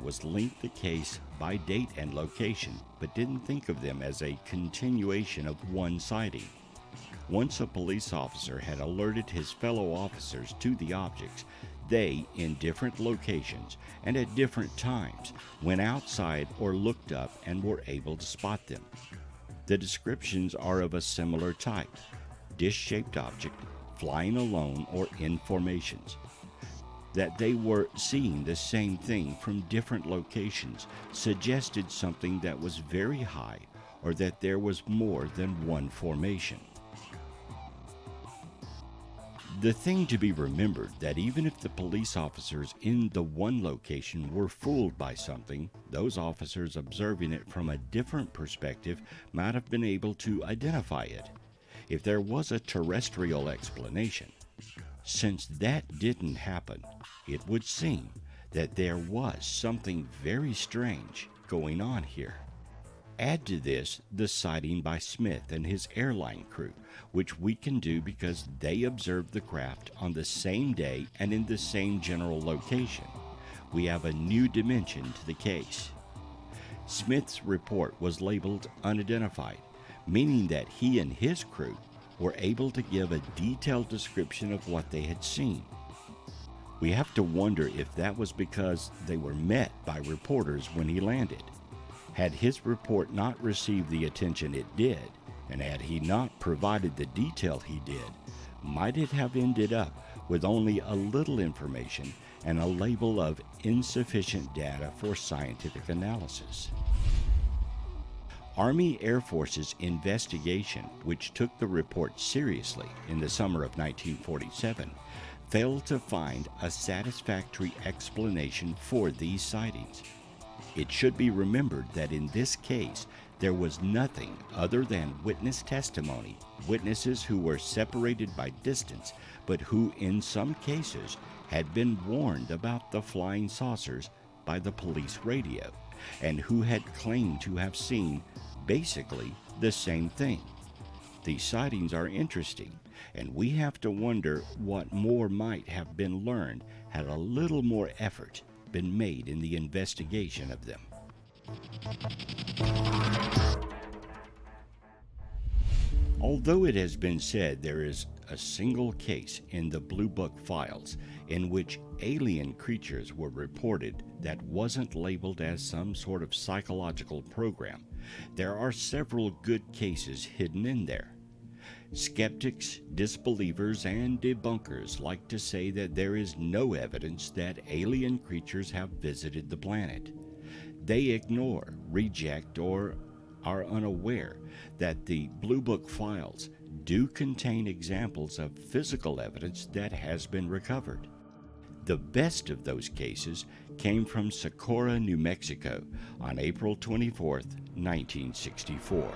was link the case by date and location, but didn't think of them as a continuation of one sighting. Once a police officer had alerted his fellow officers to the objects, they, in different locations and at different times, went outside or looked up and were able to spot them. The descriptions are of a similar type: dish-shaped object, flying alone or in formations. That they were seeing the same thing from different locations suggested something that was very high, or that there was more than one formation. The thing to be remembered that even if the police officers in the one location were fooled by something, those officers observing it from a different perspective might have been able to identify it, if there was a terrestrial explanation. Since that didn't happen, it would seem that there was something very strange going on here. Add to this the sighting by Smith and his airline crew, which we can do because they observed the craft on the same day and in the same general location. We have a new dimension to the case. Smith's report was labeled unidentified, meaning that he and his crew were able to give a detailed description of what they had seen. We have to wonder if that was because they were met by reporters when he landed. Had his report not received the attention it did, and had he not provided the detail he did, might it have ended up with only a little information and a label of insufficient data for scientific analysis? Army Air Force's investigation, which took the report seriously in the summer of 1947, failed to find a satisfactory explanation for these sightings. It should be remembered that in this case, there was nothing other than witness testimony, witnesses who were separated by distance, but who in some cases had been warned about the flying saucers by the police radio, and who had claimed to have seen basically the same thing. These sightings are interesting, and we have to wonder what more might have been learned had a little more effort been made in the investigation of them. Although it has been said there is a single case in the Blue Book files in which alien creatures were reported that wasn't labeled as some sort of psychological program, there are several good cases hidden in there. Skeptics, disbelievers, and debunkers like to say that there is no evidence that alien creatures have visited the planet. They ignore, reject, or are unaware that the Blue Book files do contain examples of physical evidence that has been recovered. The best of those cases came from Socorro, New Mexico on April 24, 1964.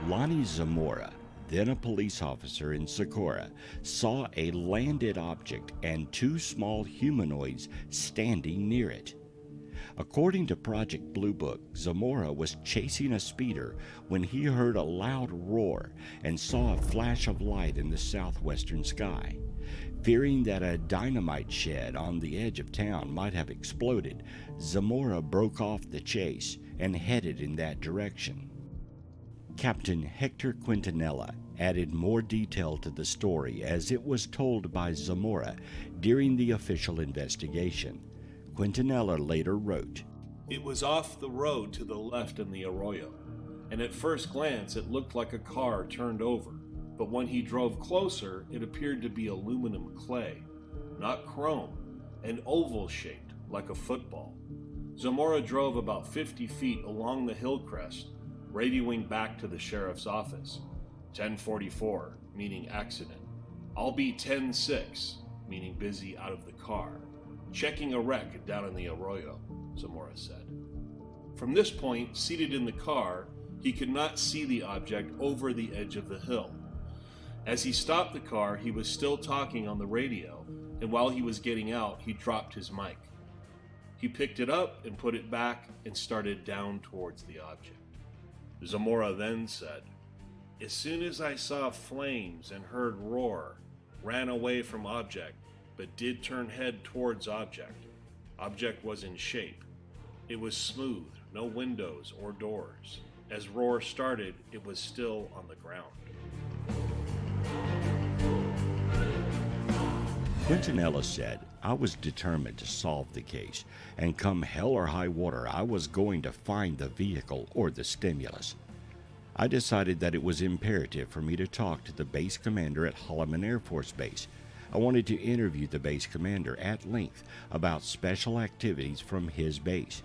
Lonnie Zamora, then a police officer in Socorro, saw a landed object and two small humanoids standing near it. According to Project Blue Book, Zamora was chasing a speeder when he heard a loud roar and saw a flash of light in the southwestern sky. Fearing that a dynamite shed on the edge of town might have exploded, Zamora broke off the chase and headed in that direction. Captain Hector Quintanilla added more detail to the story as it was told by Zamora during the official investigation. Quintanilla later wrote, "It was off the road to the left in the arroyo, and at first glance it looked like a car turned over, but when he drove closer it appeared to be aluminum clay, not chrome, and oval-shaped like a football. Zamora drove about 50 feet along the hill crest, radioing back to the sheriff's office. 1044, meaning accident. I'll be 10-6, meaning busy out of the car. Checking a wreck down in the arroyo," Zamora said. From this point, seated in the car, he could not see the object over the edge of the hill. As he stopped the car, he was still talking on the radio, and while he was getting out, he dropped his mic. He picked it up and put it back and started down towards the object. Zamora then said, "As soon as I saw flames and heard roar, ran away from object, but did turn head towards object. Object was in shape. It was smooth, no windows or doors. As roar started, it was still on the ground. Quentin Ellis said, "I was determined to solve the case, and come hell or high water, I was going to find the vehicle or the stimulus. I decided that it was imperative for me to talk to the base commander at Holloman Air Force Base. I wanted to interview the base commander at length about special activities from his base.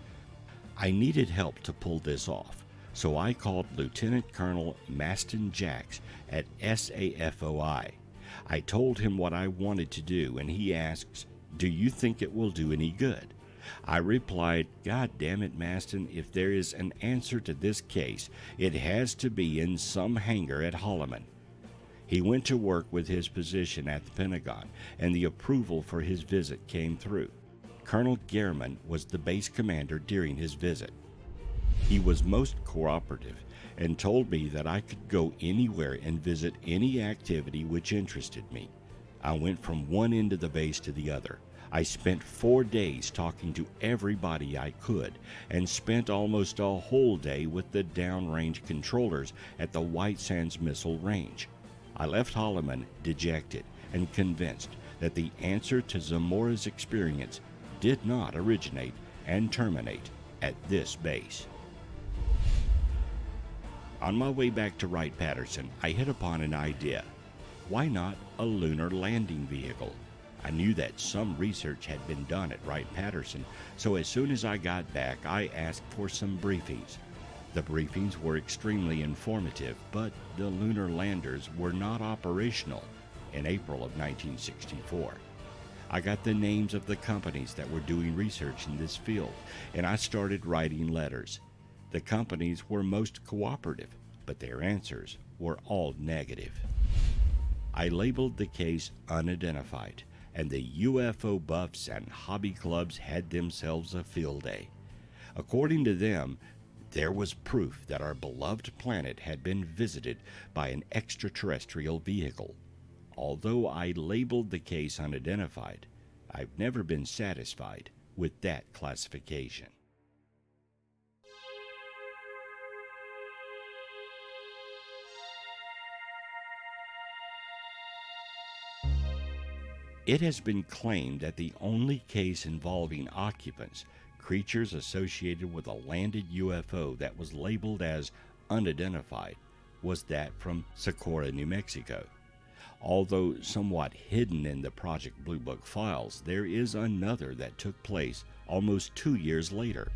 I needed help to pull this off, so I called Lieutenant Colonel Maston Jacks at SAFOI. I told him what I wanted to do, and he asks, 'Do you think it will do any good?' I replied, 'God damn it, Maston, if there is an answer to this case, it has to be in some hangar at Holloman.' He went to work with his position at the Pentagon, and the approval for his visit came through. Colonel Gehrman was the base commander during his visit. He was most cooperative and told me that I could go anywhere and visit any activity which interested me. I went from one end of the base to the other. I spent 4 days talking to everybody I could and spent almost a whole day with the downrange controllers at the White Sands Missile Range. I left Holloman dejected and convinced that the answer to Zamora's experience did not originate and terminate at this base." On my way back to Wright-Patterson, I hit upon an idea. Why not a lunar landing vehicle? I knew that some research had been done at Wright-Patterson, so as soon as I got back, I asked for some briefings. The briefings were extremely informative, but the lunar landers were not operational in April of 1964. I got the names of the companies that were doing research in this field, and I started writing letters. The companies were most cooperative, but their answers were all negative. I labeled the case unidentified, and the UFO buffs and hobby clubs had themselves a field day. According to them, there was proof that our beloved planet had been visited by an extraterrestrial vehicle. Although I labeled the case unidentified, I've never been satisfied with that classification. It has been claimed that the only case involving occupants, creatures associated with a landed UFO that was labeled as unidentified, was that from Socorro, New Mexico. Although somewhat hidden in the Project Blue Book files, there is another that took place almost 2 years later.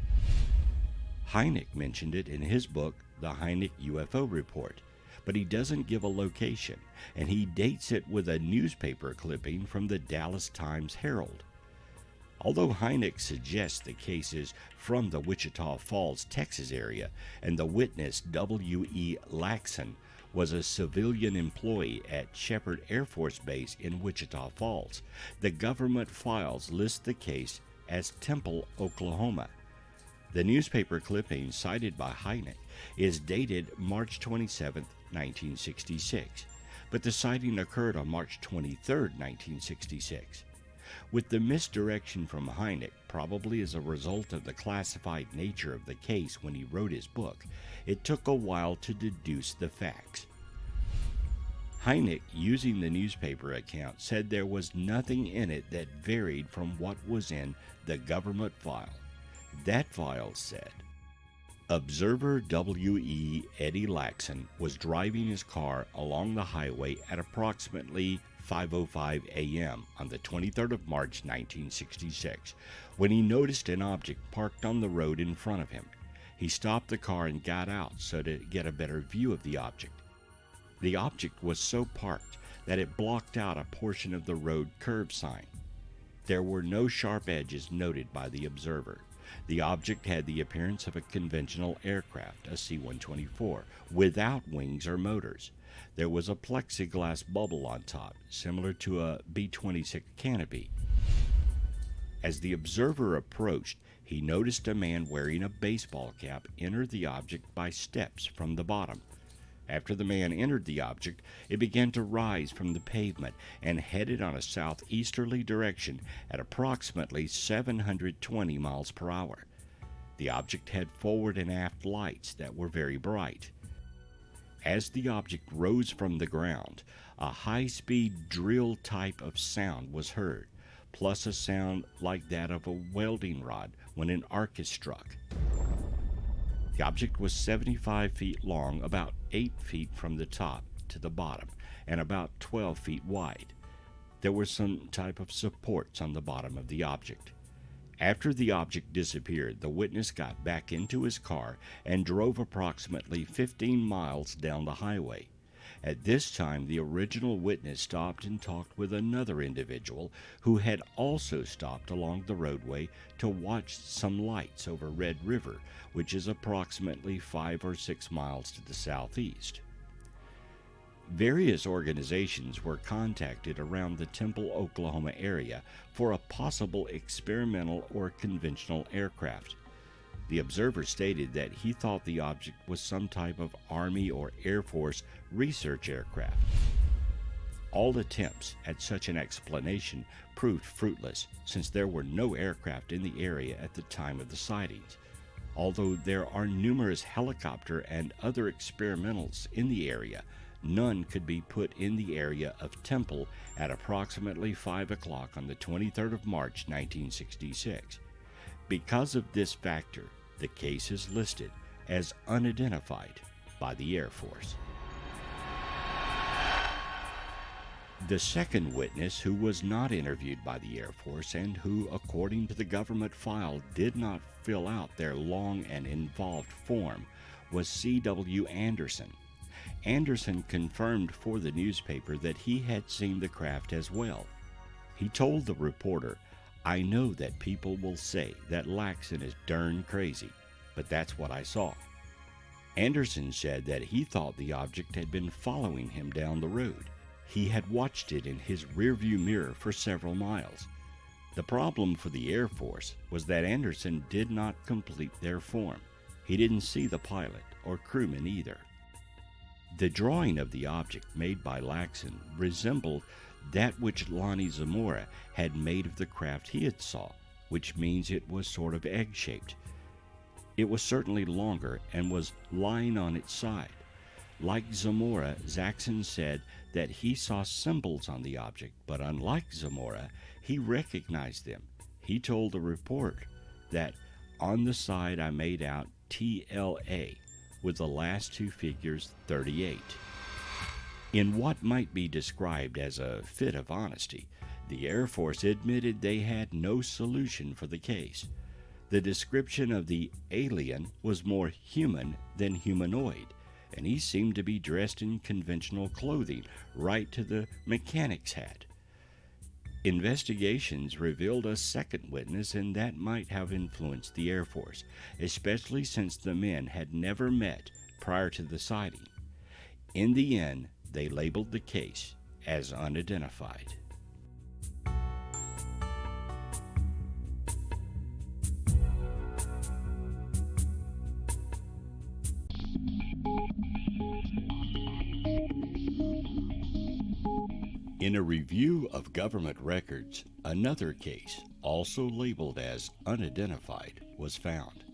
Hynek mentioned it in his book, The Hynek UFO Report, but he doesn't give a location, and he dates it with a newspaper clipping from the Dallas Times-Herald. Although Hynek suggests the case is from the Wichita Falls, Texas area, and the witness W.E. Laxon was a civilian employee at Shepherd Air Force Base in Wichita Falls, the government files list the case as Temple, Oklahoma. The newspaper clipping cited by Hynek is dated March 27, 1966, but the sighting occurred on March 23, 1966. With the misdirection from Hynek, probably as a result of the classified nature of the case when he wrote his book, it took a while to deduce the facts. Hynek, using the newspaper account, said there was nothing in it that varied from what was in the government file. That file said, Observer W.E. Eddie Laxon was driving his car along the highway at approximately 5:05 a.m. on the 23rd of March 1966 when he noticed an object parked on the road in front of him. He stopped the car and got out so to get a better view of the object. The object was so parked that it blocked out a portion of the road curb sign. There were no sharp edges noted by the observer. The object had the appearance of a conventional aircraft, a C-124, without wings or motors. There was a plexiglass bubble on top, similar to a B-26 canopy. As the observer approached, he noticed a man wearing a baseball cap enter the object by steps from the bottom. After the man entered the object, it began to rise from the pavement and headed on a southeasterly direction at approximately 720 miles per hour. The object had forward and aft lights that were very bright. As the object rose from the ground, a high-speed drill type of sound was heard, plus a sound like that of a welding rod when an arc is struck. The object was 75 feet long, about 8 feet from the top to the bottom, and about 12 feet wide. There were some type of supports on the bottom of the object. After the object disappeared, the witness got back into his car and drove approximately 15 miles down the highway. At this time, the original witness stopped and talked with another individual who had also stopped along the roadway to watch some lights over Red River, which is approximately 5 or 6 miles to the southeast. Various organizations were contacted around the Temple, Oklahoma area for a possible experimental or conventional aircraft. The observer stated that he thought the object was some type of Army or Air Force research aircraft. All attempts at such an explanation proved fruitless, since there were no aircraft in the area at the time of the sightings. Although there are numerous helicopter and other experimentals in the area, none could be put in the area of Temple at approximately 5 o'clock on the 23rd of March, 1966. Because of this factor, the case is listed as unidentified by the Air Force. The second witness, who was not interviewed by the Air Force and who, according to the government file, did not fill out their long and involved form, was C.W. Anderson. Anderson confirmed for the newspaper that he had seen the craft as well. He told the reporter, "I know that people will say that Laxon is darn crazy, but that's what I saw." Anderson said that he thought the object had been following him down the road. He had watched it in his rearview mirror for several miles. The problem for the Air Force was that Anderson did not complete their form. He didn't see the pilot or crewman either. The drawing of the object made by Laxon resembled that which Lonnie Zamora had made of the craft he had saw, which means it was sort of egg-shaped. It was certainly longer and was lying on its side. Like Zamora, Zaxxon said that he saw symbols on the object, but unlike Zamora, he recognized them. He told the report that on the side I made out TLA, with the last two figures 38. In what might be described as a fit of honesty, the Air Force admitted they had no solution for the case. The description of the alien was more human than humanoid, and he seemed to be dressed in conventional clothing, right to the mechanic's hat. Investigations revealed a second witness, and that might have influenced the Air Force, especially since the men had never met prior to the sighting. In the end, they labeled the case as unidentified. In a review of government records, another case, also labeled as unidentified, was found.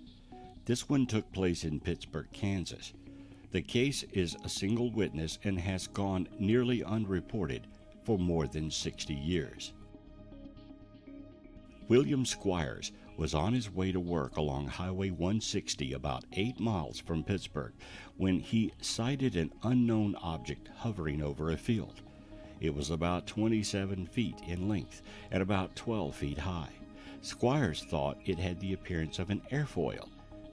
This one took place in Pittsburg, Kansas. The case is a single witness and has gone nearly unreported for more than 60 years. William Squires was on his way to work along Highway 160 about 8 miles from Pittsburgh when he sighted an unknown object hovering over a field. It was about 27 feet in length and about 12 feet high. Squires thought it had the appearance of an airfoil.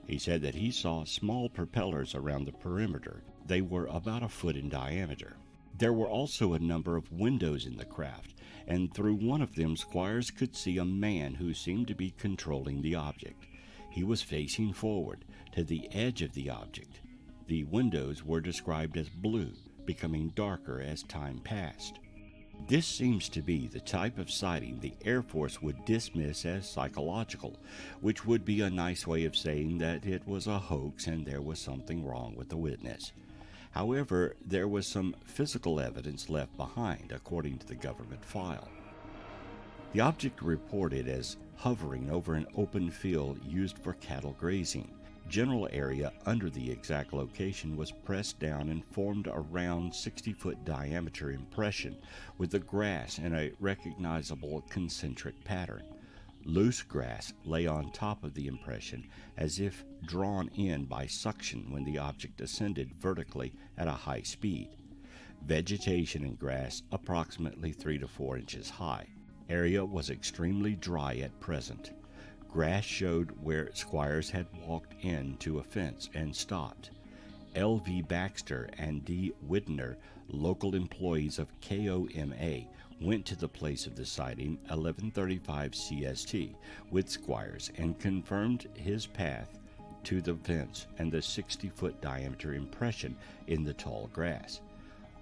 He said that he saw small propellers around the perimeter. They were about a foot in diameter. There were also a number of windows in the craft, and through one of them Squires could see a man who seemed to be controlling the object. He was facing forward to the edge of the object. The windows were described as blue, becoming darker as time passed. This seems to be the type of sighting the Air Force would dismiss as psychological, which would be a nice way of saying that it was a hoax and there was something wrong with the witness. However, there was some physical evidence left behind, according to the government file. The object reported as hovering over an open field used for cattle grazing. General area under the exact location was pressed down and formed a round 60-foot diameter impression with the grass in a recognizable concentric pattern. Loose grass lay on top of the impression as if drawn in by suction when the object ascended vertically at a high speed. Vegetation and grass approximately 3 to 4 inches high. Area was extremely dry at present. Grass showed where squires had walked into a fence and stopped. L.V. Baxter and D. Widner, local employees of 𝐶𝑜𝑚𝑦, went to the place of the sighting 11:35 CST with squires and confirmed his path to the fence and the 60-foot diameter impression in the tall grass.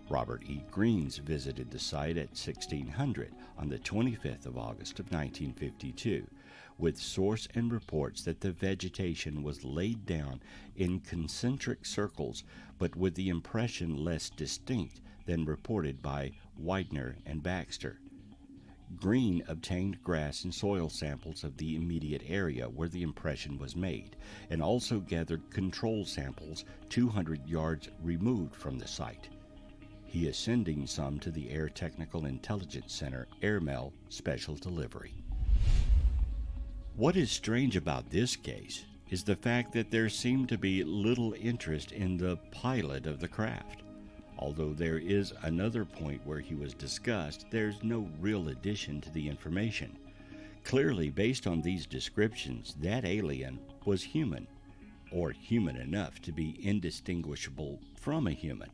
Robert E. Greens visited the site at 1600 on the 25th of August of 1952, with source and reports that the vegetation was laid down in concentric circles, but with the impression less distinct than reported by Widener and Baxter. Green obtained grass and soil samples of the immediate area where the impression was made, and also gathered control samples 200 yards removed from the site. He is sending some to the Air Technical Intelligence Center, Airmail Special Delivery. What is strange about this case is the fact that there seemed to be little interest in the pilot of the craft. Although there is another point where he was discussed, there's no real addition to the information. Clearly, based on these descriptions, that alien was human, or human enough to be indistinguishable from a human.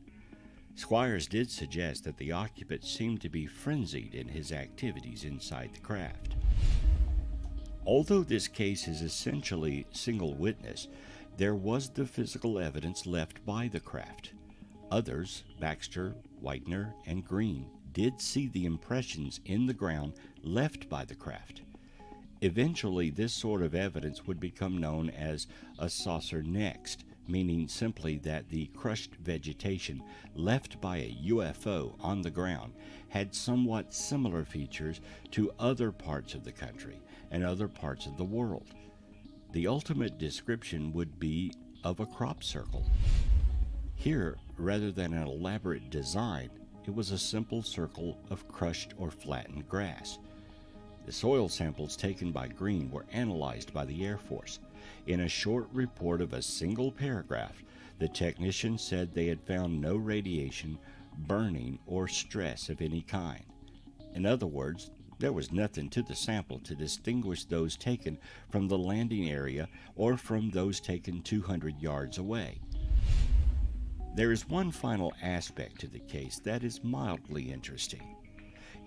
Squires did suggest that the occupant seemed to be frenzied in his activities inside the craft. Although this case is essentially single witness, there was the physical evidence left by the craft. Others, Baxter, Widener, and Green, did see the impressions in the ground left by the craft. Eventually, this sort of evidence would become known as a saucer next, meaning simply that the crushed vegetation left by a UFO on the ground had somewhat similar features to other parts of the country and other parts of the world. The ultimate description would be of a crop circle. Here, rather than an elaborate design, it was a simple circle of crushed or flattened grass. The soil samples taken by Green were analyzed by the Air Force. In a short report of a single paragraph, the technician said they had found no radiation, burning, or stress of any kind. In other words, there was nothing to the sample to distinguish those taken from the landing area or from those taken 200 yards away. There is one final aspect to the case that is mildly interesting.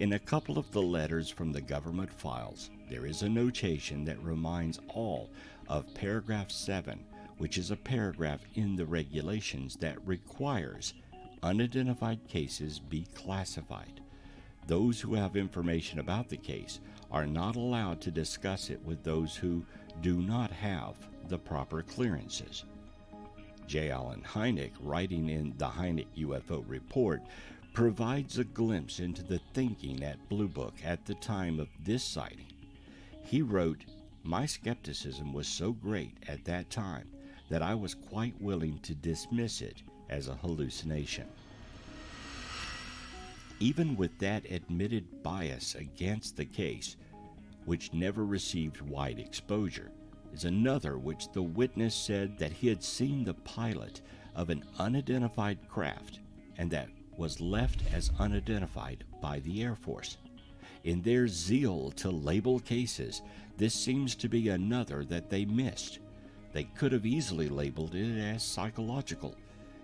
In a couple of the letters from the government files, there is a notation that reminds all of paragraph 7, which is a paragraph in the regulations that requires unidentified cases be classified. Those who have information about the case are not allowed to discuss it with those who do not have the proper clearances. J. Allen Hynek, writing in the Hynek UFO Report, provides a glimpse into the thinking at Blue Book at the time of this sighting. He wrote, "My skepticism was so great at that time that I was quite willing to dismiss it as a hallucination." Even with that admitted bias against the case, which never received wide exposure, is another which the witness said that he had seen the pilot of an unidentified craft and that was left as unidentified by the Air Force. In their zeal to label cases, this seems to be another that they missed. They could have easily labeled it as psychological,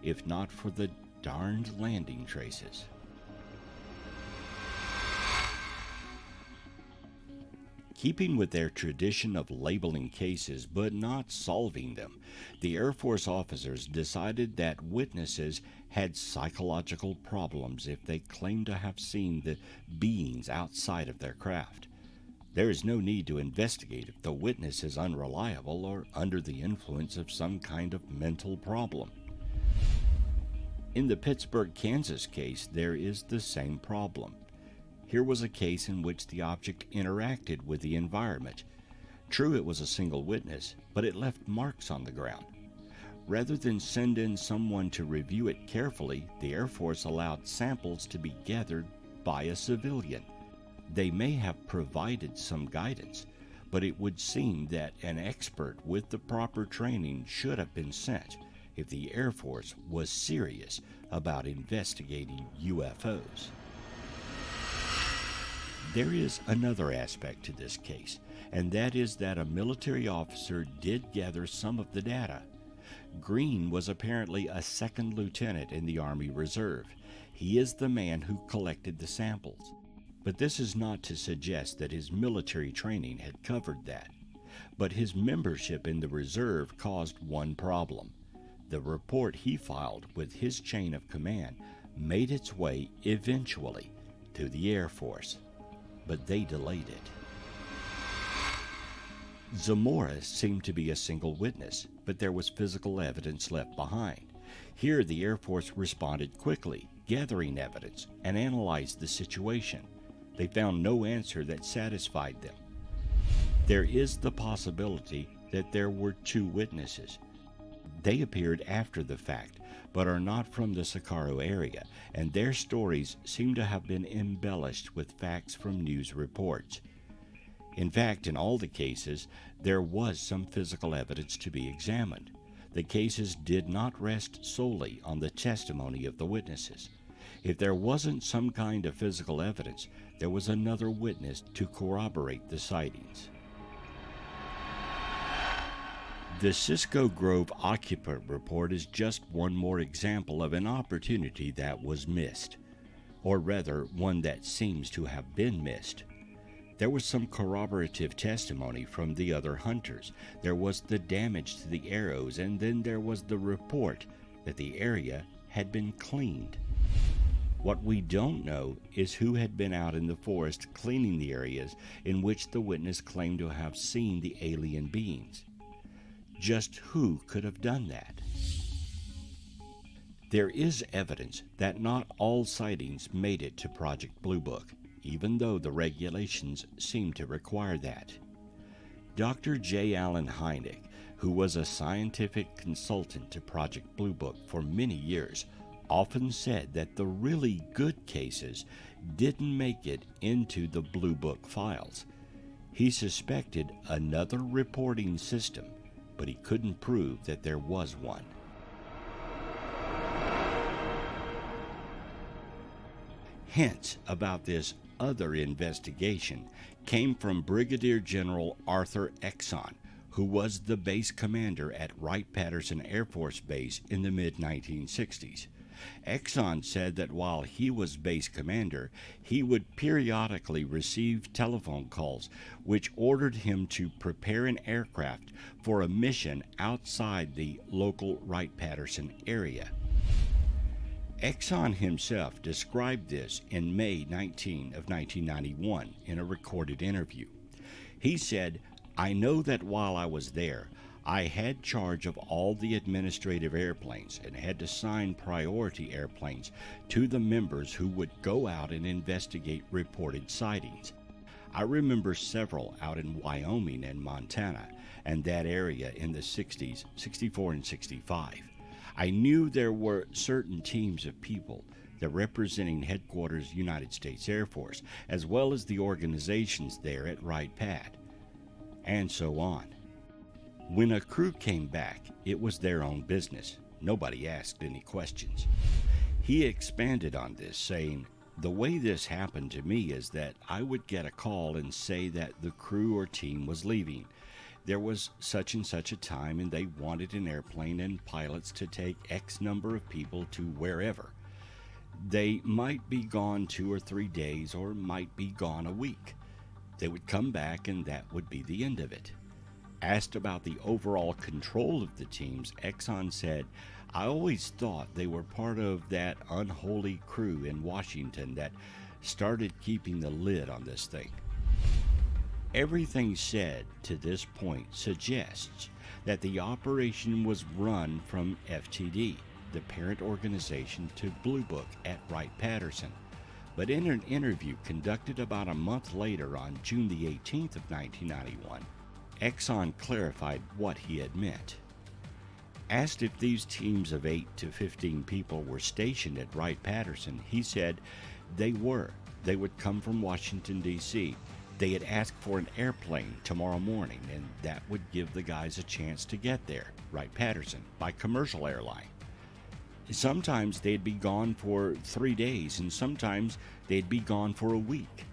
if not for the darned landing traces. Keeping with their tradition of labeling cases but not solving them, the Air Force officers decided that witnesses had psychological problems if they claimed to have seen the beings outside of their craft. There is no need to investigate if the witness is unreliable or under the influence of some kind of mental problem. In the Pittsburgh, Kansas case, there is the same problem. Here was a case in which the object interacted with the environment. True, it was a single witness, but it left marks on the ground. Rather than send in someone to review it carefully, the Air Force allowed samples to be gathered by a civilian. They may have provided some guidance, but it would seem that an expert with the proper training should have been sent if the Air Force was serious about investigating UFOs. There is another aspect to this case, and that is that a military officer did gather some of the data. Green was apparently a second lieutenant in the Army Reserve. He is the man who collected the samples. But this is not to suggest that his military training had covered that. But his membership in the reserve caused one problem. The report he filed with his chain of command made its way eventually to the Air Force, but they delayed it. Zamora seemed to be a single witness, but there was physical evidence left behind. Here the Air Force responded quickly, gathering evidence, and analyzed the situation. They found no answer that satisfied them. There is the possibility that there were two witnesses. They appeared after the fact, but are not from the 𝑠paro area, and their stories seem to have been embellished with facts from news reports. In fact, in all the cases, there was some physical evidence to be examined. The cases did not rest solely on the testimony of the witnesses. If there wasn't some kind of physical evidence, there was another witness to corroborate the sightings. The Cisco Grove occupant report is just one more example of an opportunity that was missed, or rather, one that seems to have been missed. There was some corroborative testimony from the other hunters. There was the damage to the arrows, and then there was the report that the area had been cleaned. What we don't know is who had been out in the forest cleaning the areas in which the witness claimed to have seen the alien beings. Just who could have done that? There is evidence that not all sightings made it to Project Blue Book, even though the regulations seem to require that. Dr. J. Allen Hynek, who was a scientific consultant to Project Blue Book for many years, often said that the really good cases didn't make it into the Blue Book files. He suspected another reporting system, but he couldn't prove that there was one. Hints about this other investigation came from Brigadier General Arthur Exon, who was the base commander at Wright-Patterson Air Force Base in the mid-1960s. Exon said that while he was base commander, he would periodically receive telephone calls which ordered him to prepare an aircraft for a mission outside the local Wright-Patterson area. Exon himself described this in May 19 of 1991 in a recorded interview. He said, "I know that while I was there, I had charge of all the administrative airplanes and had to assign priority airplanes to the members who would go out and investigate reported sightings. I remember several out in Wyoming and Montana and that area in the 60s, 64 and 65. I knew there were certain teams of people that representing Headquarters United States Air Force, as well as the organizations there at Wright-Pat, and so on. When a crew came back, it was their own business. Nobody asked any questions." He expanded on this, saying, "The way this happened to me is that I would get a call and say that the crew or team was leaving. There was such and such a time and they wanted an airplane and pilots to take X number of people to wherever. They might be gone 2 or 3 days or might be gone a week. They would come back and that would be the end of it." Asked about the overall control of the teams, Exon said, "I always thought they were part of that unholy crew in Washington that started keeping the lid on this thing." Everything said to this point suggests that the operation was run from FTD. the parent organization to Blue Book at Wright-Patterson. But in an interview conducted about a month later on June the 18th of 1991, Exxon clarified what he had meant. Asked if these teams of 8 to 15 people were stationed at Wright-Patterson, he said they were. They would come from Washington, D.C. They had asked for an airplane tomorrow morning, and that would give the guys a chance to get there, Wright-Patterson, by commercial airline. Sometimes they'd be gone for 3 days, and sometimes they'd be gone for a week.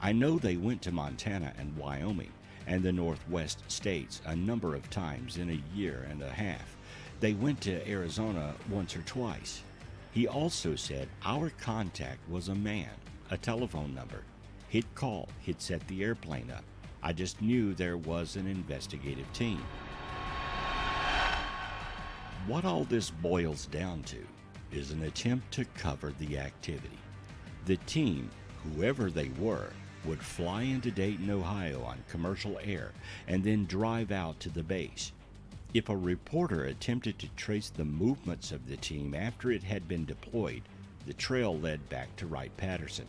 I know they went to Montana and Wyoming and the Northwest states a number of times in a year and a half. They went to Arizona once or twice. He also said our contact was a man, a telephone number. He'd call, he'd set the airplane up. I just knew there was an investigative team. What all this boils down to is an attempt to cover the activity. The team, whoever they were, would fly into Dayton, Ohio on commercial air and then drive out to the base. If a reporter attempted to trace the movements of the team after it had been deployed, the trail led back to Wright-Patterson.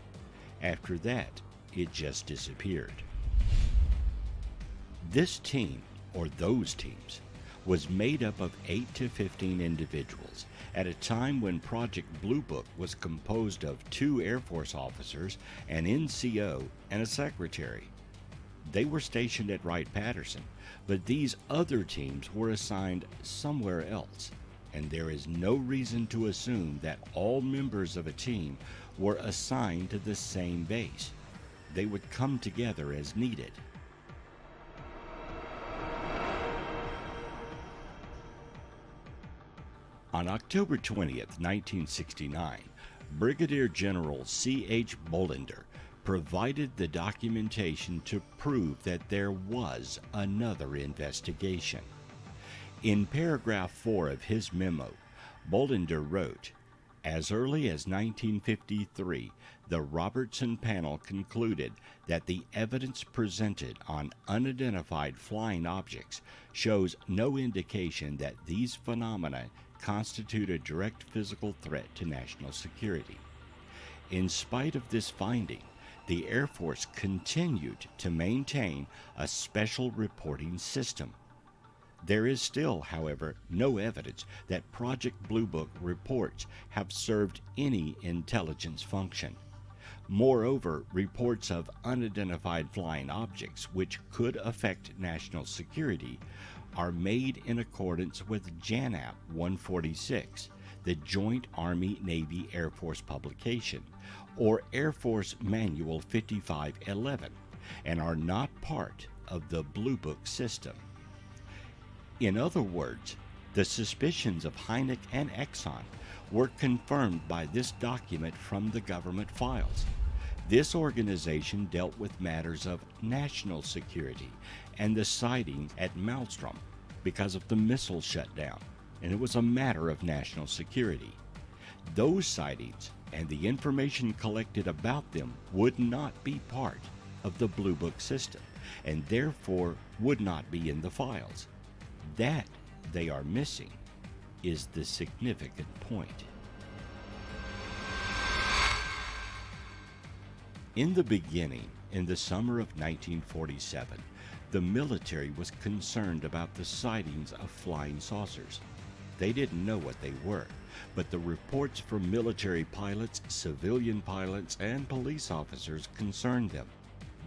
After that, it just disappeared. This team, or those teams, was made up of 8 to 15 individuals at a time when Project Blue Book was composed of 2 Air Force officers, an NCO, and a secretary. They were stationed at Wright-Patterson, but these other teams were assigned somewhere else, and there is no reason to assume that all members of a team were assigned to the same base. They would come together as needed. On October 20th, 1969, Brigadier General C.H. Bolender provided the documentation to prove that there was another investigation. In paragraph 4 of his memo, Bolender wrote, "As early as 1953, the Robertson panel concluded that the evidence presented on unidentified flying objects shows no indication that these phenomena constitute a direct physical threat to national security. In spite of this finding, the Air Force continued to maintain a special reporting system. There is still, however, no evidence that Project Blue Book reports have served any intelligence function. Moreover, reports of unidentified flying objects which could affect national security are made in accordance with JANAP 146, the Joint Army-Navy Air Force publication, or Air Force Manual 5511, and are not part of the Blue Book system. In other words, the suspicions of Hynek and Exxon were confirmed by this document from the government files. This organization dealt with matters of national security and the sighting at Maelstrom because of the missile shutdown, and it was a matter of national security. Those sightings and the information collected about them would not be part of the Blue Book system, and therefore would not be in the files. That they are missing is the significant point. In the beginning, in the summer of 1947, the military was concerned about the sightings of flying saucers. They didn't know what they were, but the reports from military pilots, civilian pilots, and police officers concerned them.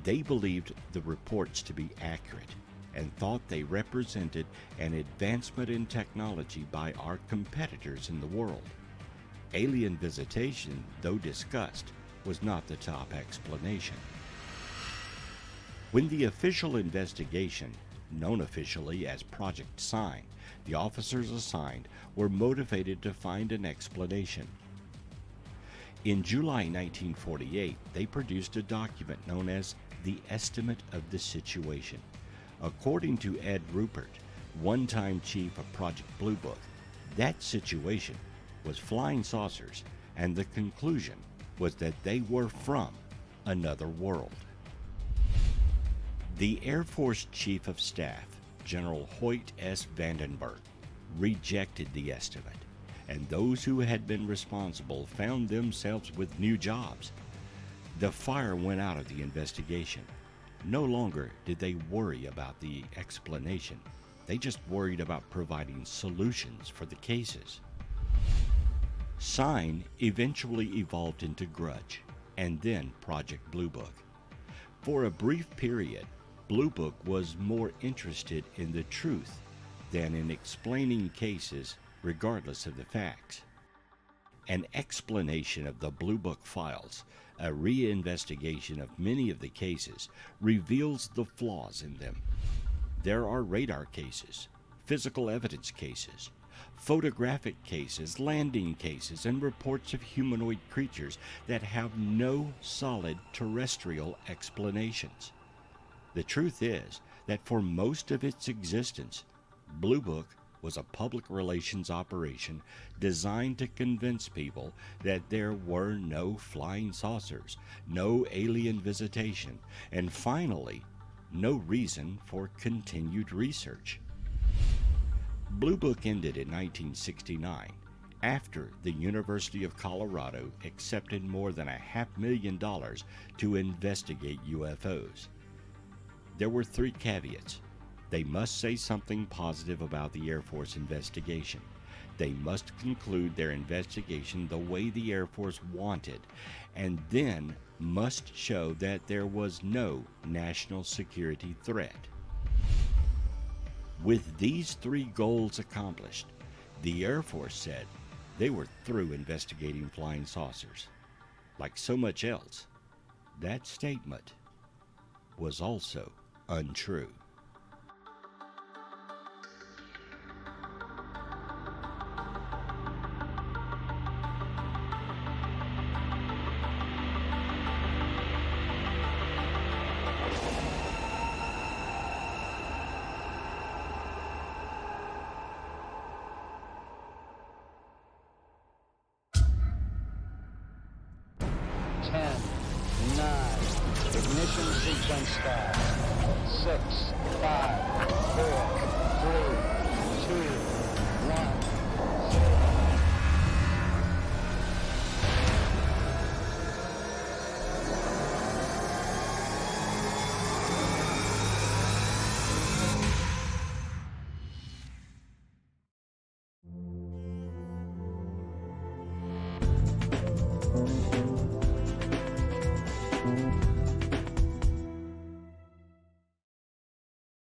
They believed the reports to be accurate and thought they represented an advancement in technology by our competitors in the world. Alien visitation, though discussed, was not the top explanation. When the official investigation, known officially as Project Sign, the officers assigned were motivated to find an explanation. In July 1948, they produced a document known as the Estimate of the Situation. According to Ed Rupert, one-time chief of Project Blue Book, that situation was flying saucers, and the conclusion was that they were from another world. The Air Force Chief of Staff, General Hoyt S. Vandenberg, rejected the estimate and those who had been responsible found themselves with new jobs. The fire went out of the investigation. No longer did they worry about the explanation. They just worried about providing solutions for the cases. Sign eventually evolved into Grudge, and then Project Blue Book. For a brief period, Blue Book was more interested in the truth than in explaining cases regardless of the facts. An explanation of the Blue Book files, a reinvestigation of many of the cases, reveals the flaws in them. There are radar cases, physical evidence cases, photographic cases, landing cases, and reports of humanoid creatures that have no solid terrestrial explanations. The truth is that for most of its existence, Blue Book was a public relations operation designed to convince people that there were no flying saucers, no alien visitation, and finally, no reason for continued research. Blue Book ended in 1969 after the University of Colorado accepted more than $500,000 to investigate UFOs. There were 3 caveats. They must say something positive about the Air Force investigation. They must conclude their investigation the way the Air Force wanted, and then must show that there was no national security threat. With these 3 goals accomplished, the Air Force said they were through investigating flying saucers. Like so much else, that statement was also untrue. Ignition sequence start. 6, 5, 4,